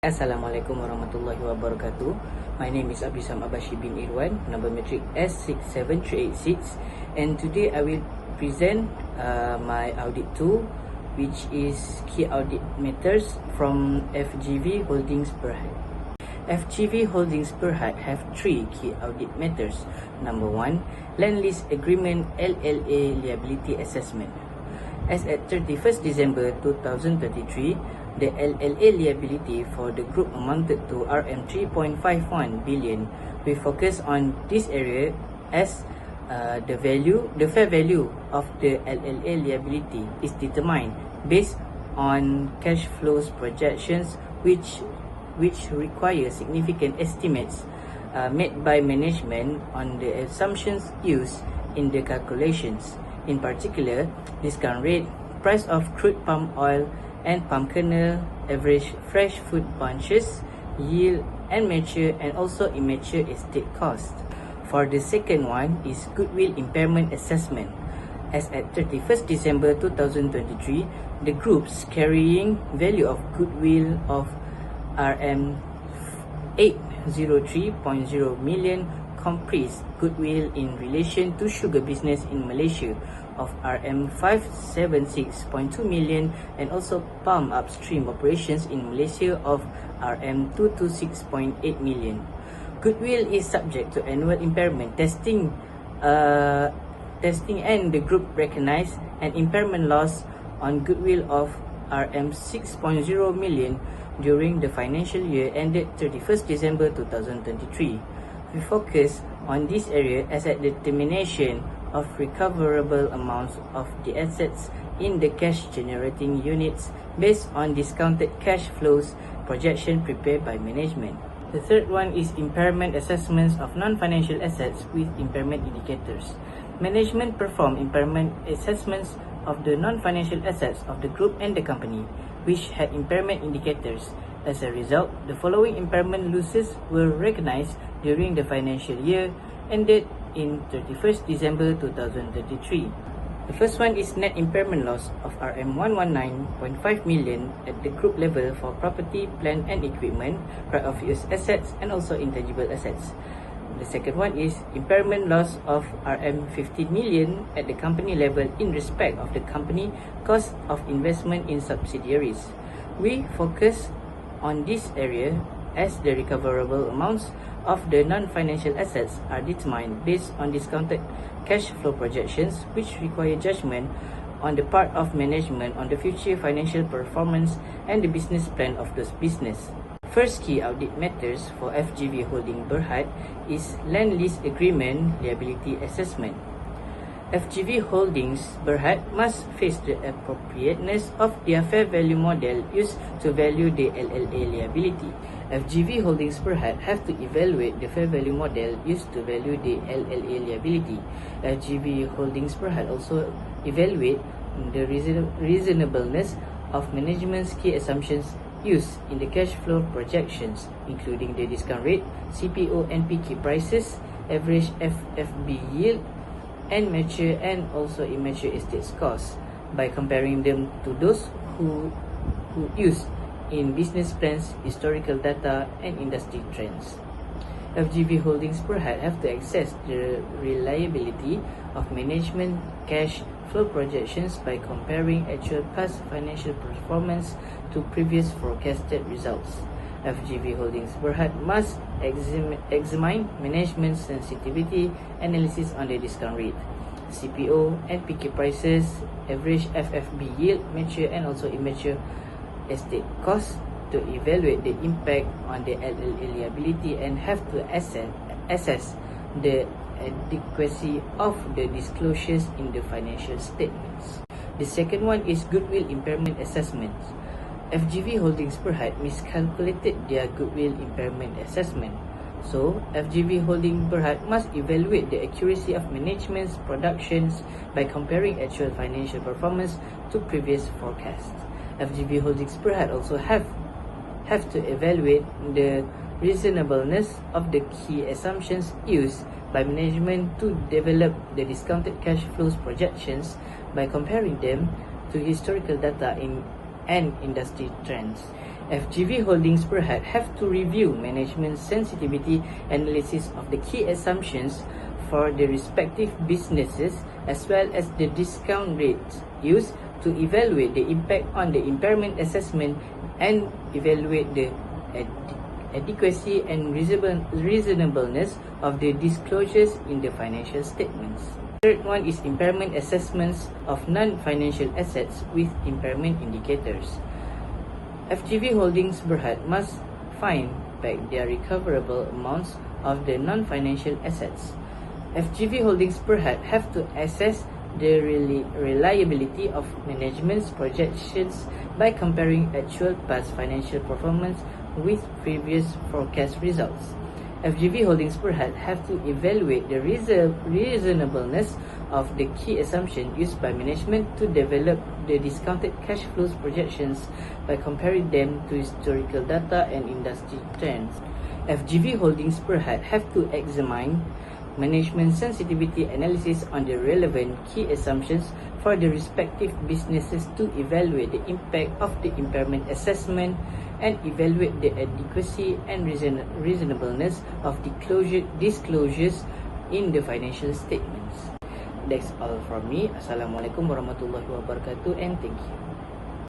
Assalamualaikum warahmatullahi wabarakatuh. My name is Abisam Abashi bin Irwan, number matric S67386, and today I will present my audit tool, which is key audit matters from FGV Holdings Berhad. FGV Holdings Berhad have three key audit matters. Number 1, Land Lease Agreement LLA Liability Assessment. As at 31st December 2033, the LLA liability for the group amounted to Rm 3.51 billion. We focus on this area as the fair value of the LLA liability is determined based on cash flows projections which require significant estimates made by management on the assumptions used in the calculations. In particular, discount rate, price of crude palm oil and palm kernel, average fresh fruit bunches, yield and mature and also immature estate cost. For the second one is goodwill impairment assessment. As at 31st December 2023, the group's carrying value of goodwill of Rm 803.0 million comprised goodwill in relation to sugar business in Malaysia of Rm 576.2 million and also palm upstream operations in Malaysia of Rm 226.8 million. Goodwill is subject to annual impairment testing and the group recognized an impairment loss on goodwill of Rm 6.0 million during the financial year ended 31st December 2023. We focus on this area as a determination of recoverable amounts of the assets in the cash generating units based on discounted cash flows projection prepared by management. The third one is impairment assessments of non-financial assets with impairment indicators. Management perform impairment assessments of the non-financial assets of the group and the company, which had impairment indicators. As a result, the following impairment losses were recognized during the financial year ended in 31st December 2033. The first one is net impairment loss of Rm 119.5 million at the group level for property, plant and equipment, right of use assets and also intangible assets. The second one is impairment loss of Rm 15 million at the company level in respect of the company cost of investment in subsidiaries. We focus on this area as the recoverable amounts of the non-financial assets are determined based on discounted cash flow projections which require judgment on the part of management on the future financial performance and the business plan of those business. First key audit matters for FGV Holding Berhad is Land Lease Agreement Liability Assessment. FGV Holdings Berhad must face the appropriateness of their fair value model used to value the LLA liability. FGV Holdings Berhad have to evaluate the fair value model used to value the LLA liability. FGV Holdings Berhad also evaluate the reasonableness of management's key assumptions used in the cash flow projections, including the discount rate, CPO and PK prices, average FFB yield, and mature and also immature estates costs by comparing them to those who use in business plans, historical data and industry trends. FGV Holdings Berhad have to assess the reliability of management cash flow projections by comparing actual past financial performance to previous forecasted results. FGV Holdings Berhad must examine management sensitivity analysis on the discount rate, CPO and PK prices, average FFB yield, mature and also immature estate costs to evaluate the impact on the LLA liability and have to assess the adequacy of the disclosures in the financial statements. The second one is goodwill impairment assessments. FGV Holdings Berhad miscalculated their goodwill impairment assessment. So, FGV Holdings Berhad must evaluate the accuracy of management's productions by comparing actual financial performance to previous forecasts. FGV Holdings Berhad also have to evaluate the reasonableness of the key assumptions used by management to develop the discounted cash flows projections by comparing them to historical data and industry trends. FGV Holdings Berhad have to review management sensitivity analysis of the key assumptions for the respective businesses as well as the discount rates used to evaluate the impact on the impairment assessment and evaluate the adequacy and reasonableness of the disclosures in the financial statements. Third one is impairment assessments of non-financial assets with impairment indicators. FGV Holdings Berhad must find back their recoverable amounts of the non-financial assets. FGV Holdings Berhad have to assess the reliability of management's projections by comparing actual past financial performance with previous forecast results. FGV Holdings Berhad have to evaluate the reasonableness of the key assumptions used by management to develop the discounted cash flows projections by comparing them to historical data and industry trends. FGV Holdings Berhad have to examine management sensitivity analysis on the relevant key assumptions for the respective businesses to evaluate the impact of the impairment assessment and evaluate the adequacy and reasonableness of disclosures in the financial statements. That's all from me. Assalamualaikum warahmatullahi wabarakatuh and thank you.